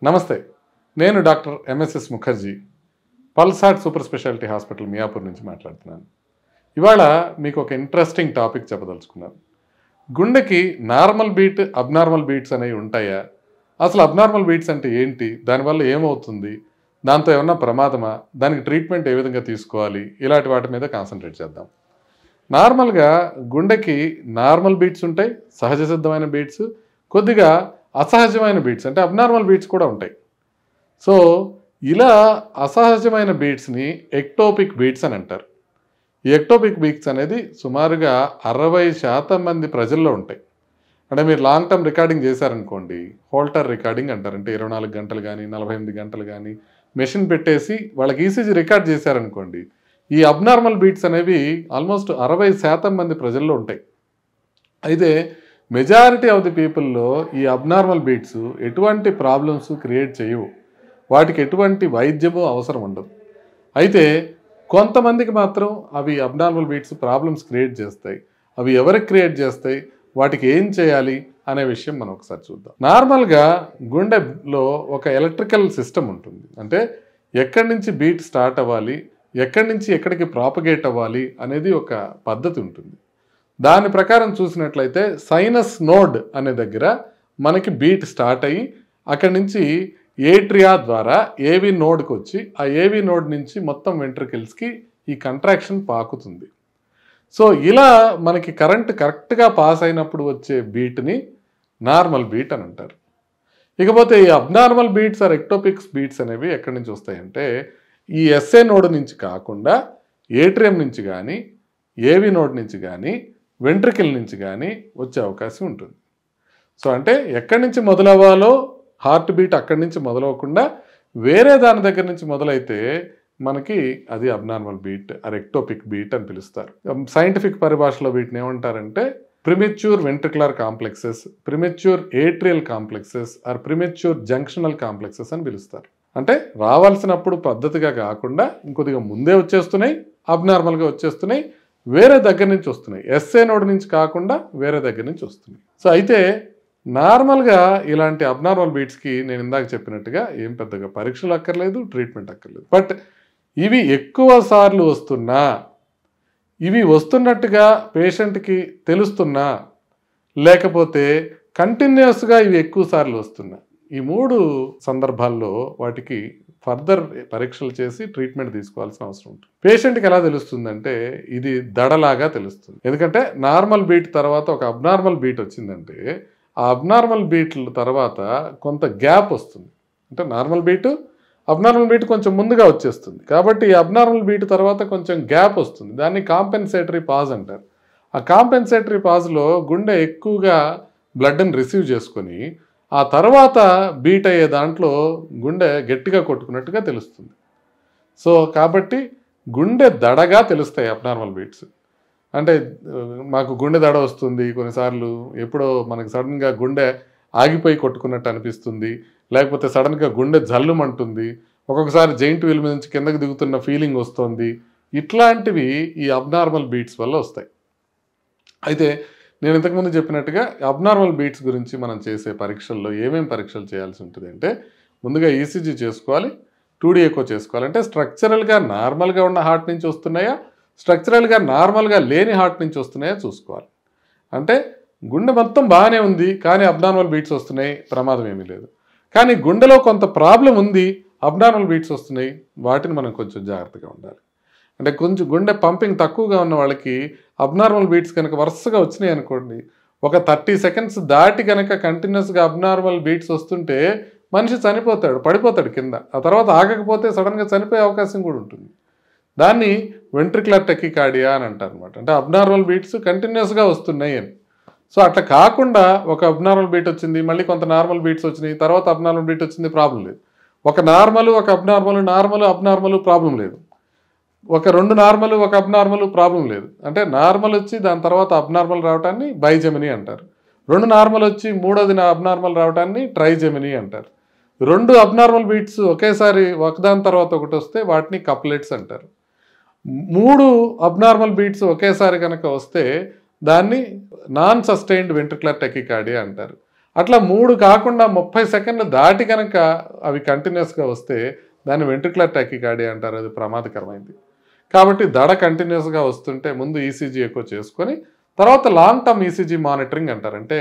నమస్తే. నేను doctor MSS Mukherjee. Pulse Heart super speciality hospital Miyapur నుంచి మాట్లాడుతున్నాను. ఇవాళ మీకు ఒక ఇంట్రెస్టింగ్ టాపిక్ చెప్పదలుచుకున్నాను. గుండెకి నార్మల్ బీట్, అబ్నార్మల్ బీట్స్ అనేవి ఉంటాయా? అసలు అబ్నార్మల్ బీట్స్ అంటే ఏంటి? దానివల్ల ఏమవుతుంది? దాంతో ఏమన్నా ప్రమాదమా? దానికి ట్రీట్మెంట్ ఏ విధంగా తీసుకోవాలి? ఇలాంటి వాటి మీద కాన్సన్ట్రేట్ చేద్దాం. నార్మల్గా గుండెకి నార్మల్ బీట్స్ ఉంటాయి, సహజ సిద్ధమైన బీట్స్, కొద్దిగా అసహజమైన బీట్స్ అంటే అబ్నార్మల్ బీట్స్ కూడా ఉంటాయి. సో ఇలా అసహజమైన బీట్స్ని ఎక్టోపిక్ బీట్స్ అని అంటారు. ఈ ఎక్టోపిక్ బీట్స్ అనేది సుమారుగా 60% మంది ప్రజల్లో ఉంటాయి. అంటే మీరు లాంగ్ టర్మ్ రికార్డింగ్ చేశారనుకోండి, హోల్టర్ రికార్డింగ్ అంటారు. అంటే 24 గంటలు కానీ 48 గంటలు కానీ మెషిన్ పెట్టేసి వాళ్ళకి ఈసీజీ రికార్డ్ చేశారనుకోండి, ఈ అబ్నార్మల్ బీట్స్ అనేవి ఆల్మోస్ట్ 60% మంది ప్రజల్లో ఉంటాయి. అయితే మెజారిటీ ఆఫ్ ది పీపుల్లో ఈ అబ్నార్మల్ బీట్స్ ఎటువంటి ప్రాబ్లమ్స్ క్రియేట్ చేయవు, వాటికి ఎటువంటి వైద్యము అవసరం ఉండదు. అయితే కొంతమందికి మాత్రం అవి అబ్నార్మల్ బీట్స్ ప్రాబ్లమ్స్ క్రియేట్ చేస్తాయి. అవి ఎవరికి క్రియేట్ చేస్తాయి, వాటికి ఏం చేయాలి అనే విషయం మనం ఒకసారి చూద్దాం. నార్మల్గా గుండెలో ఒక ఎలక్ట్రికల్ సిస్టమ్ ఉంటుంది. అంటే ఎక్కడి నుంచి బీట్ స్టార్ట్ అవ్వాలి, ఎక్కడి నుంచి ఎక్కడికి ప్రాపగేట్ అవ్వాలి అనేది ఒక పద్ధతి ఉంటుంది. దాని ప్రకారం చూసినట్లయితే సైనస్ నోడ్ అనే దగ్గర మనకి బీట్ స్టార్ట్ అయ్యి అక్కడి నుంచి ఏట్రియా ద్వారా ఏవి నోడ్కి వచ్చి ఆ ఏవి నోడ్ నుంచి మొత్తం వెంట్రికల్స్కి ఈ కంట్రాక్షన్ పాకుతుంది. సో ఇలా మనకి కరెంట్ కరెక్ట్గా పాస్ అయినప్పుడు వచ్చే బీట్ని నార్మల్ బీట్ అని అంటారు. ఇకపోతే ఈ abnormal beats are ectopics beats అనేవి ఎక్కడి నుంచి వస్తాయంటే ఈ ఎస్ఏ నోడ్ నుంచి కాకుండా ఏట్రియం నుంచి కానీ ఏవి నోడ్ నుంచి కానీ వెంట్రికల్ నుంచి కానీ వచ్చే అవకాశం ఉంటుంది. సో అంటే ఎక్కడి నుంచి మొదలవ్వాలో హార్ట్ బీట్ అక్కడి నుంచి మొదలవకుండా వేరే దాని దగ్గర నుంచి మొదలైతే మనకి అది abnormal beat or ectopic beat అని పిలుస్తారు. సైంటిఫిక్ పరిభాషలో వీటిని ఏమంటారంటే premature ventricular complexes, premature atrial complexes or premature junctional complexes అని పిలుస్తారు. అంటే రావాల్సినప్పుడు పద్ధతిగా కాకుండా ఇంకొద్దిగా ముందే వచ్చేస్తున్నాయి, అబ్నార్మల్గా వచ్చేస్తున్నాయి, వేరే దగ్గర నుంచి వస్తున్నాయి. ఎస్ఏ నోడ్ నుంచి కాకుండా వేరే దగ్గర నుంచి వస్తున్నాయి. సో అయితే నార్మల్గా ఇలాంటి అబ్నార్మల్ బీట్స్కి నేను ఇందాక చెప్పినట్టుగా ఏం పెద్దగా పరీక్షలు అక్కర్లేదు, ట్రీట్మెంట్ అక్కర్లేదు. బట్ ఇవి ఎక్కువ సార్లు వస్తున్నా, ఇవి వస్తున్నట్టుగా పేషెంట్కి తెలుస్తున్నా, లేకపోతే కంటిన్యూస్గా ఇవి ఎక్కువ సార్లు వస్తున్నా, ఈ 3 సందర్భాల్లో వాటికి ఫర్దర్ పరీక్షలు చేసి ట్రీట్మెంట్ తీసుకోవాల్సిన అవసరం ఉంటుంది. పేషెంట్కి ఎలా తెలుస్తుందంటే ఇది దడలాగా తెలుస్తుంది. ఎందుకంటే నార్మల్ బీట్ తర్వాత ఒక అబ్నార్మల్ బీట్ వచ్చిందంటే ఆ అబ్నార్మల్ బీట్ల తర్వాత కొంత గ్యాప్ వస్తుంది. అంటే నార్మల్ బీటు అబ్నార్మల్ బీట్ కొంచెం ముందుగా వచ్చేస్తుంది. కాబట్టి ఈ అబ్నార్మల్ బీట్ తర్వాత కొంచెం గ్యాప్ వస్తుంది. దాన్ని కాంపెన్సేటరీ పాజ్ అంటారు. ఆ కాంపెన్సేటరీ పాజ్లో గుండె ఎక్కువగా బ్లడ్ని రిసీవ్ చేసుకొని ఆ తర్వాత బీట్ అయ్యే దాంట్లో గుండె గట్టిగా కొట్టుకున్నట్టుగా తెలుస్తుంది. సో కాబట్టి గుండె దడగా తెలుస్తాయి అబ్నార్మల్ బీట్స్. అంటే మాకు గుండె దడ వస్తుంది కొన్నిసార్లు, ఎప్పుడో మనకు సడన్గా గుండె ఆగిపోయి కొట్టుకున్నట్టు అనిపిస్తుంది, లేకపోతే సడన్గా గుండె జల్లుమంటుంది, ఒక్కొక్కసారి జెయింట్ వీల్ మీద నుంచి కిందకి దిగుతున్న ఫీలింగ్ వస్తుంది. ఇట్లాంటివి ఈ అబ్నార్మల్ బీట్స్ వల్ల వస్తాయి. అయితే నేను ఇంతకుముందు చెప్పినట్టుగా అబ్నార్మల్ బీట్స్ గురించి మనం చేసే పరీక్షల్లో ఏమేమి పరీక్షలు చేయాల్సి ఉంటుంది అంటే ముందుగా ఈసీజీ చేసుకోవాలి, 2D ఎకో చేసుకోవాలి. అంటే స్ట్రక్చరల్గా నార్మల్గా ఉన్న హార్ట్ నుంచి వస్తున్నాయా, స్ట్రక్చరల్గా నార్మల్గా లేని హార్ట్ నుంచి వస్తున్నాయా చూసుకోవాలి. అంటే గుండె మొత్తం బాగానే ఉంది కానీ అబ్నార్మల్ బీట్స్ వస్తున్నాయి, ప్రమాదం ఏమీ లేదు. కానీ గుండెలో కొంత ప్రాబ్లం ఉంది, అబ్నార్మల్ బీట్స్ వస్తున్నాయి, వాటిని మనం కొంచెం జాగ్రత్తగా ఉండాలి. అంటే కొంచెం గుండె పంపింగ్ తక్కువగా ఉన్న వాళ్ళకి అబ్నార్మల్ బీట్స్ కనుక వరుసగా వచ్చినాయి అనుకోండి, ఒక 30 సెకండ్స్ దాటి కనుక కంటిన్యూస్గా అబ్నార్మల్ బీట్స్ వస్తుంటే మనిషి చనిపోతాడు, పడిపోతాడు కింద. ఆ తర్వాత ఆగకపోతే సడన్గా చనిపోయే అవకాశం కూడా ఉంటుంది. దాన్ని వెంట్రికులర్ టెకికార్డియా అని అంటారు అనమాట. అంటే అబ్నార్మల్ బీట్స్ కంటిన్యూస్గా వస్తున్నాయి అని. సో అట్లా కాకుండా ఒక అబ్నార్మల్ బీట్ వచ్చింది, మళ్ళీ కొంత నార్మల్ బీట్స్ వచ్చినాయి, తర్వాత అబ్నార్మల్ బీట్ వచ్చింది, ప్రాబ్లం లేదు. ఒక నార్మల్, ఒక అబ్నార్మల్, నార్మల్ అబ్నార్మల్ ప్రాబ్లం లేదు. ఒక 2 నార్మల్, ఒక అబ్నార్మల్ ప్రాబ్లం లేదు. అంటే నార్మల్ వచ్చి దాని తర్వాత అబ్నార్మల్ రావటాన్ని బైజెమినీ అంటారు. 2 నార్మల్ వచ్చి 3వది అబ్నార్మల్ రావటాన్ని ట్రైజెమినీ అంటారు. 2 అబ్నార్మల్ బీట్స్ ఒకేసారి ఒకదాని తర్వాత ఒకటి వస్తే వాటిని కప్లెట్స్ అంటారు. 3 అబ్నార్మల్ బీట్స్ ఒకేసారి కనుక వస్తే దాన్ని నాన్ సస్టైన్డ్ వెంట్రికులర్ టెకికార్డియా అంటారు. అట్లా 3 కాకుండా 30 సెకండ్లు దాటి కనుక అవి కంటిన్యూస్గా వస్తే దాన్ని వెంట్రికులర్ టెకికార్డియా అంటారు. అది ప్రమాదకరమైంది. కాబట్టి దడ కంటిన్యూస్గా వస్తుంటే ముందు ఈసీజీ ఎక్కువ చేసుకొని తర్వాత లాంగ్ టర్మ్ ఈసీజీ మానిటరింగ్ అంటారు. అంటే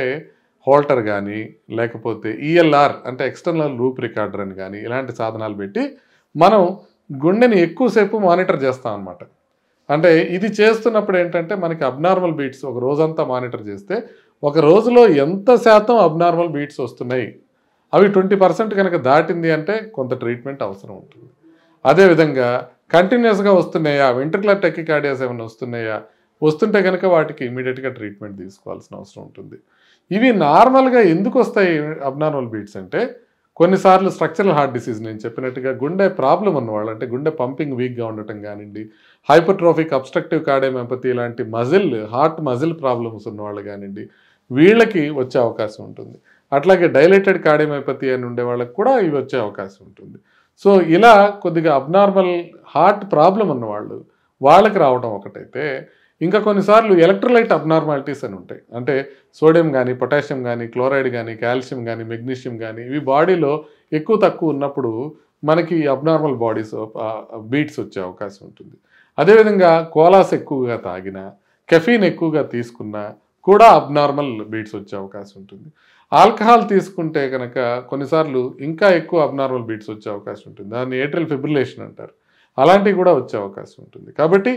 హోల్టర్ కానీ లేకపోతే ఈఎల్ఆర్ అంటే ఎక్స్టర్నల్ లూప్ రికార్డర్ అని కానీ ఇలాంటి సాధనాలు పెట్టి మనం గుండెని ఎక్కువసేపు మానిటర్ చేస్తాం అన్నమాట. అంటే ఇది చేస్తున్నప్పుడు ఏంటంటే మనకి అబ్నార్మల్ బీట్స్ ఒక రోజంతా మానిటర్ చేస్తే ఒక రోజులో ఎంత శాతం అబ్నార్మల్ బీట్స్ వస్తున్నాయి, అవి 20% కనుక దాటింది అంటే కొంత ట్రీట్మెంట్ అవసరం ఉంటుంది. అదేవిధంగా కంటిన్యూస్గా వస్తున్నాయా, వెంట్రికులర్ టెకికార్డియాస్ ఏమైనా వస్తుంటే కనుక వాటికి ఇమీడియట్గా ట్రీట్మెంట్ తీసుకోవాల్సిన అవసరం ఉంటుంది. ఇవి నార్మల్గా ఎందుకు వస్తాయి అబ్నార్మల్ బీట్స్ అంటే కొన్నిసార్లు స్ట్రక్చరల్ హార్ట్ డిసీజ్ నేను చెప్పినట్టుగా గుండె ప్రాబ్లం ఉన్నవాళ్ళు, అంటే గుండె పంపింగ్ వీక్గా ఉండటం కానివ్వండి, హైపర్ట్రోఫిక్ అబ్స్ట్రక్టివ్ కార్డియోమైపతి ఇలాంటి హార్ట్ మజిల్ ప్రాబ్లమ్స్ ఉన్నవాళ్ళు కానివ్వండి, వీళ్ళకి వచ్చే అవకాశం ఉంటుంది. అట్లాగే డైలేటెడ్ కార్డియోమైపతి అని ఉండే వాళ్ళకి కూడా ఇవి వచ్చే అవకాశం ఉంటుంది. సో ఇలా కొద్దిగా అబ్నార్మల్ హార్ట్ ప్రాబ్లం ఉన్నవాళ్ళు వాళ్ళకి రావడం ఒకటైతే, ఇంకా కొన్నిసార్లు ఎలక్ట్రోలైట్ అబ్నార్మాలిటీస్ అని ఉంటాయి. అంటే సోడియం కానీ, పొటాషియం కానీ, క్లోరైడ్ కానీ, కాల్షియం కానీ, మెగ్నీషియం కానీ ఇవి బాడీలో ఎక్కువ తక్కువ ఉన్నప్పుడు మనకి అబ్నార్మల్ బీట్స్ వచ్చే అవకాశం ఉంటుంది. అదేవిధంగా కోలాస్ ఎక్కువగా తాగినా, కెఫీన్ ఎక్కువగా తీసుకున్నా కూడా అబ్నార్మల్ బీట్స్ వచ్చే అవకాశం ఉంటుంది. ఆల్కహాల్ తీసుకుంటే కనుక కొన్నిసార్లు ఇంకా ఎక్కువ అబ్నార్మల్ బీట్స్ వచ్చే అవకాశం ఉంటుంది. దాన్ని ఏట్రియల్ ఫిబ్రిలేషన్ అంటారు. అలాంటివి కూడా వచ్చే అవకాశం ఉంటుంది. కాబట్టి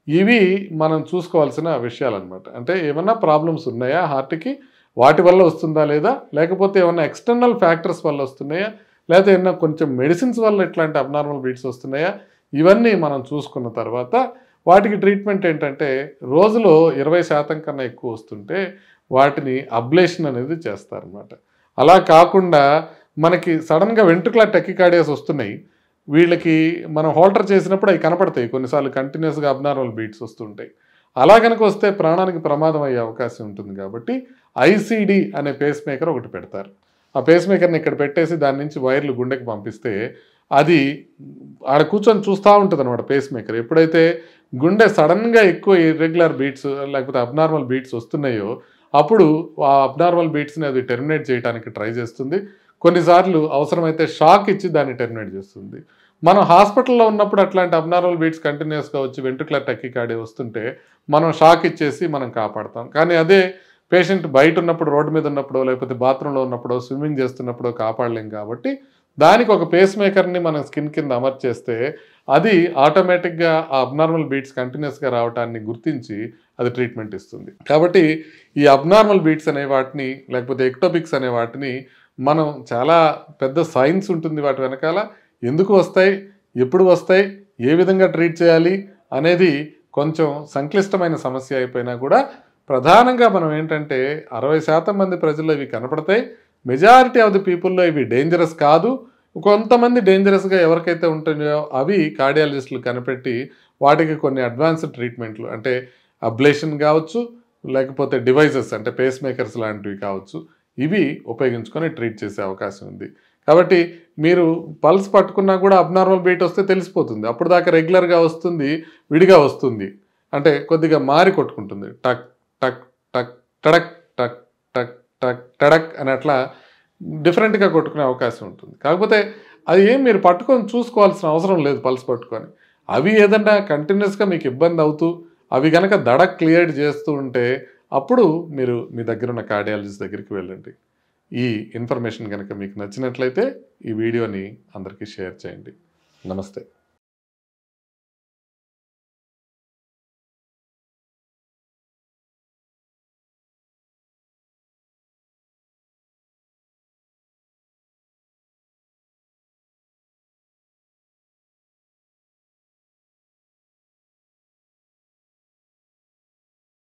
ఇవి మనం చూసుకోవాల్సిన విషయాలు అనమాట. అంటే ఏమన్నా ప్రాబ్లమ్స్ ఉన్నాయా హార్ట్కి, వాటి వల్ల వస్తుందా లేదా, లేకపోతే ఏమన్నా ఎక్స్టర్నల్ ఫ్యాక్టర్స్ వల్ల వస్తున్నాయా, లేకపోతే ఏమన్నా కొంచెం మెడిసిన్స్ వల్ల ఇట్లాంటి అబ్నార్మల్ బీట్స్ వస్తున్నాయా, ఇవన్నీ మనం చూసుకున్న తర్వాత వాటికి ట్రీట్మెంట్ ఏంటంటే రోజులో 20% కన్నా ఎక్కువ వస్తుంటే వాటిని అబ్లేషన్ అనేది చేస్తారనమాట. అలా కాకుండా మనకి సడన్గా వెంట్రికులర్ టెకికార్డియాస్ వస్తున్నాయి, వీళ్ళకి మనం హోల్టర్ చేసినప్పుడు అవి కనపడతాయి, కొన్నిసార్లు కంటిన్యూస్గా అబ్నార్మల్ బీట్స్ వస్తుంటాయి. అలా కనుక వస్తే ప్రాణానికి ప్రమాదం అయ్యే అవకాశం ఉంటుంది. కాబట్టి ఐసీడీ అనే పేస్ మేకర్ ఒకటి పెడతారు. ఆ పేస్ మేకర్ని ఇక్కడ పెట్టేసి దాని నుంచి వైర్లు గుండెకి పంపిస్తే అది ఆడ కూర్చొని చూస్తూ ఉంటుంది అనమాట పేస్ మేకర్. ఎప్పుడైతే గుండె సడన్గా ఎక్కువ ఇర్రెగ్యులర్ బీట్స్ లేకపోతే అబ్నార్మల్ బీట్స్ వస్తున్నాయో అప్పుడు ఆ అబ్నార్మల్ బీట్స్ని అది టెర్మినేట్ చేయడానికి ట్రై చేస్తుంది. కొన్నిసార్లు అవసరమైతే షాక్ ఇచ్చి దాన్ని టెర్మినేట్ చేస్తుంది. మనం హాస్పిటల్లో ఉన్నప్పుడు అట్లాంటి అబ్నార్మల్ బీట్స్ కంటిన్యూస్గా వచ్చి వెంట్రికులర్ టెకికార్డియా వస్తుంటే మనం షాక్ ఇచ్చేసి మనం కాపాడతాం. కానీ అదే పేషెంట్ బయట ఉన్నప్పుడు, రోడ్డు మీద ఉన్నప్పుడు, లేకపోతే బాత్రూంలో ఉన్నప్పుడు, స్విమ్మింగ్ చేస్తున్నప్పుడు కాపాడలేం. కాబట్టి దానికి ఒక పేస్ మేకర్ని మనం స్కిన్ కింద అమర్చేస్తే అది ఆటోమేటిక్గా ఆ అబ్నార్మల్ బీట్స్ కంటిన్యూస్గా రావడాన్ని గుర్తించి అది ట్రీట్మెంట్ ఇస్తుంది. కాబట్టి ఈ అబ్నార్మల్ బీట్స్ అనే వాటిని లేకపోతే ఎక్టోపిక్స్ అనే వాటిని మనం చాలా పెద్ద సైన్స్ ఉంటుంది వాటి వెనకాల. ఎందుకు వస్తాయి, ఎప్పుడు వస్తాయి, ఏ విధంగా ట్రీట్ చేయాలి అనేది కొంచెం సంక్లిష్టమైన సమస్య అయిపోయినా కూడా ప్రధానంగా మనం ఏంటంటే 60% మంది ప్రజల్లో ఇవి కనపడతాయి. మెజారిటీ ఆఫ్ ది పీపుల్లో ఇవి డేంజరస్ కాదు. కొంతమంది డేంజరస్గా ఎవరికైతే ఉంటున్నాయో అవి కార్డియాలజిస్టులు కనిపెట్టి వాటికి కొన్ని అడ్వాన్స్డ్ ట్రీట్మెంట్లు అంటే అబ్లేషన్ కావచ్చు, లేకపోతే డివైజెస్ అంటే పేస్ మేకర్స్ లాంటివి కావచ్చు, ఇవి ఉపయోగించుకొని ట్రీట్ చేసే అవకాశం ఉంది. కాబట్టి మీరు పల్స్ పట్టుకున్నా కూడా అబ్నార్మల్ బీట్ వస్తే తెలిసిపోతుంది. అప్పుడు దాకా రెగ్యులర్గా వస్తుంది, విడిగా వస్తుంది, అంటే కొద్దిగా మారి కొట్టుకుంటుంది, టక్ టక్ టక్ టడక్ టక్ టక్ టక్ టడక్ అని అట్లా డిఫరెంట్గా కొట్టుకునే అవకాశం ఉంటుంది. కాకపోతే అది ఏం మీరు పట్టుకొని చూసుకోవాల్సిన అవసరం లేదు. పల్స్ పట్టుకొని అవి ఏదన్నా కంటిన్యూస్గా మీకు ఇబ్బంది అవుతూ అవి కనుక దడ క్లియర్ చేస్తూ ఉంటే అప్పుడు మీరు మీ దగ్గర ఉన్న కార్డియాలజిస్ట్ దగ్గరికి వెళ్ళండి. ఈ ఇన్ఫర్మేషన్ కనుక మీకు నచ్చినట్లయితే ఈ వీడియోని అందరికీ షేర్ చేయండి. నమస్తే.